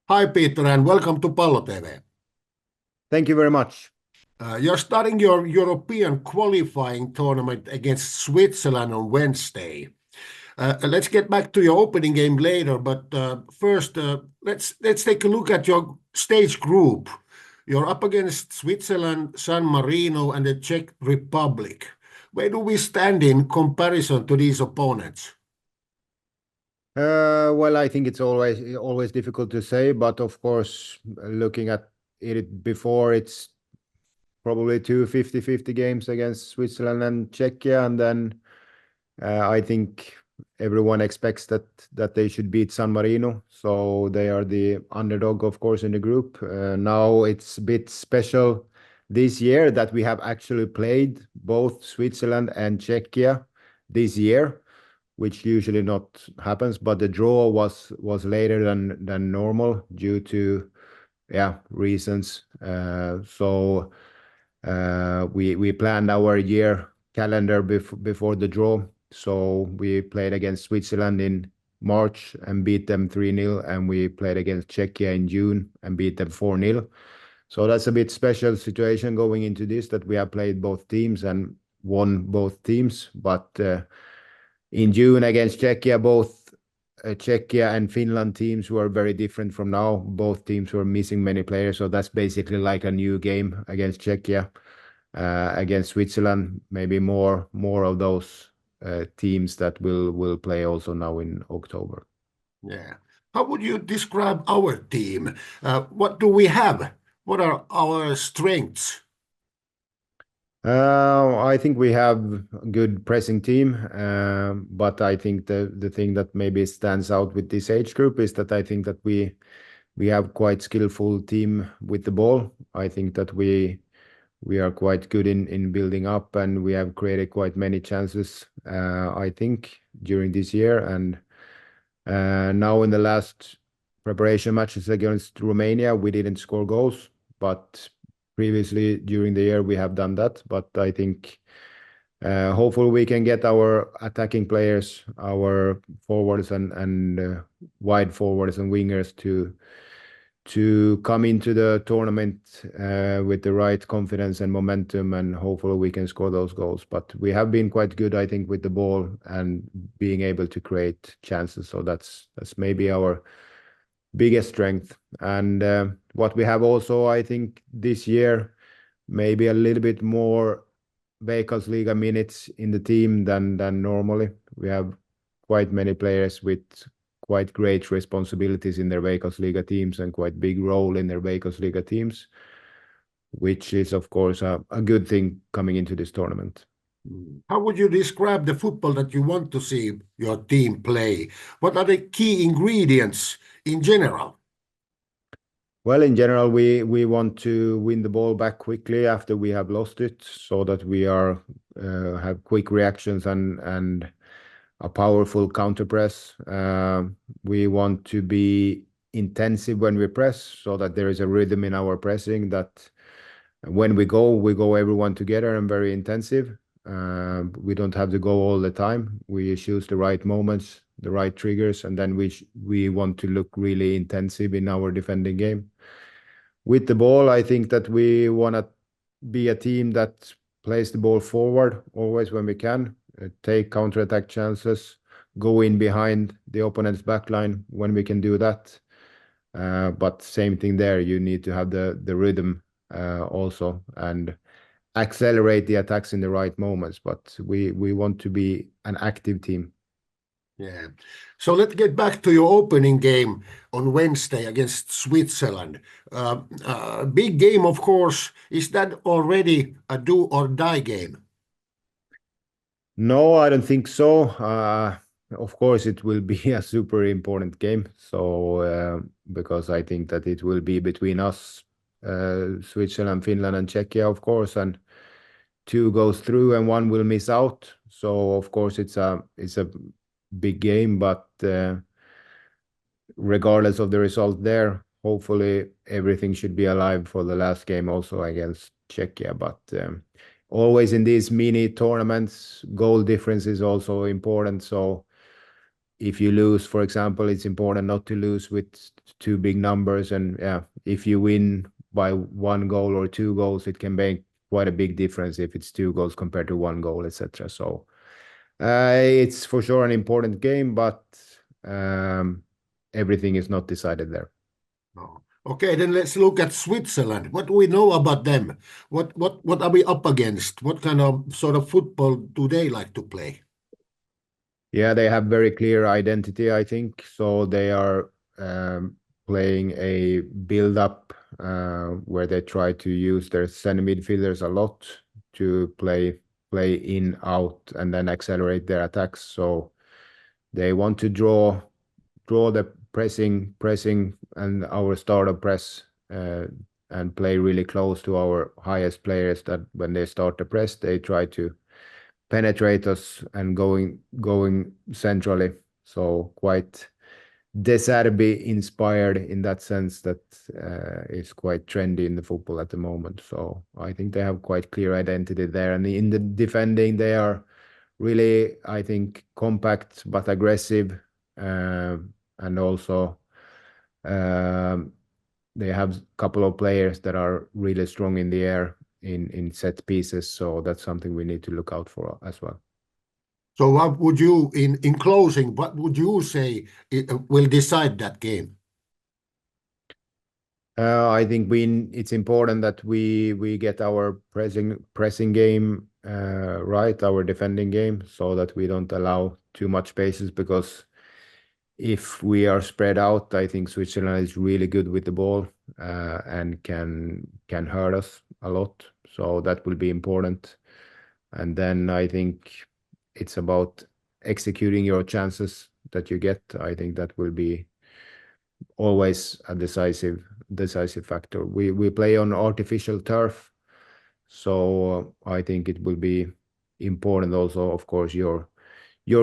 Hi, Peter, and welcome to Pallo TV. Thank you very much. You're starting your European qualifying tournament against Switzerland on Wednesday. Let's get back to your opening game later, but first, let's take a look at your stage group. You're up against Switzerland, San Marino, and the Czech Republic. Where do we stand in comparison to these opponents? Well, I think it's always difficult to say, but of course, looking at it before, it's probably two 50-50 games against Switzerland and Czechia, and then I think everyone expects that they should beat San Marino, so they are the underdog, of course, in the group. Now it's a bit special this year that we have actually played both Switzerland and Czechia this year, which usually not happens, but the draw was later than normal due to reasons. So we planned our year calendar before the draw. So we played against Switzerland in March and beat them 3-0, and we played against Czechia in June and beat them 4-0. So that's a bit special situation going into this, that we have played both teams and won both teams, but in June against Czechia, both Czechia and Finland teams were very different from now. Both teams were missing many players, so that's basically like a new game against Czechia. Against Switzerland, maybe more of those teams that will play also now in October. Yeah. How would you describe our team? What do we have? What are our strengths? I think we have a good pressing team, but I think the thing that maybe stands out with this age group is that I think that we have quite skillful team with the ball. I think that we are quite good in building up, and we have created quite many chances, I think, during this year. And now in the last preparation matches against Romania, we didn't score goals, but previously during the year we have done that. But I think hopefully we can get our attacking players, our forwards and wide forwards and wingers to come into the tournament with the right confidence and momentum, and hopefully we can score those goals. But we have been quite good, I think, with the ball and being able to create chances. So that's maybe our biggest strength. And what we have also, I think, this year, maybe a little bit more Veikkausliiga minutes in the team than normally. We have quite many players with quite great responsibilities in their Veikkausliiga teams and quite big role in their Veikkausliiga teams, which is, of course, a good thing coming into this tournament. How would you describe the football that you want to see your team play? What are the key ingredients in general? Well, in general, we want to win the ball back quickly after we have lost it, so that we have quick reactions and a powerful counter press. We want to be intensive when we press, so that there is a rhythm in our pressing, that when we go everyone together and very intensive. We don't have to go all the time. We choose the right moments, the right triggers, and then we want to look really intensive in our defending game. With the ball, I think that we want to be a team that plays the ball forward always when we can, take counter-attack chances, go in behind the opponent's backline when we can do that. But same thing there, you need to have the rhythm also, and accelerate the attacks in the right moments. But we want to be an active team. Yeah. So let's get back to your opening game on Wednesday against Switzerland. Big game, of course. Is that already a do or die game? No, I don't think so. Of course, it will be a super important game. So because I think that it will be between us, Switzerland, Finland, and Czechia, of course, and two goes through and one will miss out. So of course, it's a big game, but regardless of the result there, hopefully everything should be alive for the last game also against Czechia. But always in these mini tournaments, goal difference is also important. So if you lose, for example, it's important not to lose with two big numbers. And yeah, if you win by 1 goal or 2 goals, it can make quite a big difference if it's 2 goals compared to 1 goal, etc. So it's for sure an important game, but everything is not decided there. No. Okay, then let's look at Switzerland. What do we know about them? What are we up against? What kind of sort of football do they like to play? Yeah, they have very clear identity, I think. So they are playing a build-up where they try to use their center midfielders a lot to play in, out, and then accelerate their attacks. So they want to draw the pressing and our starter press and play really close to our highest players, that when they start the press, they try to penetrate us and going centrally. So quite De Serbi inspired in that sense, that is quite trendy in the football at the moment. So I think they have quite clear identity there. And in the defending, they are really, I think, compact but aggressive. And also they have a couple of players that are really strong in the air in set pieces. So that's something we need to look out for as well. So what would you, in closing, what would you say will decide that game? I think it's important that we get our pressing game right, our defending game, so that we don't allow too much spaces, because if we are spread out, I think Switzerland is really good with the ball and can hurt us a lot. So that will be important. And then I think it's about executing your chances that you get. I think that will be always a decisive factor. We play on artificial turf, so I think it will be important also, of course, your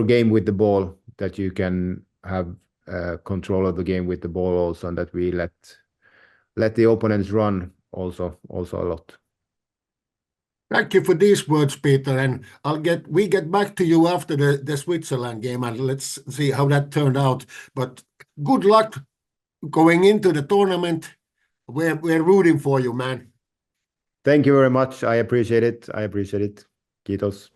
game with the ball, that you can have control of the game with the ball also, and that we let the opponents run also a lot. Thank you for these words, Peter, and we get back to you after the Switzerland game, and let's see how that turned out. But good luck going into the tournament. We're rooting for you, man. Thank you very much. I appreciate it. Kiitos.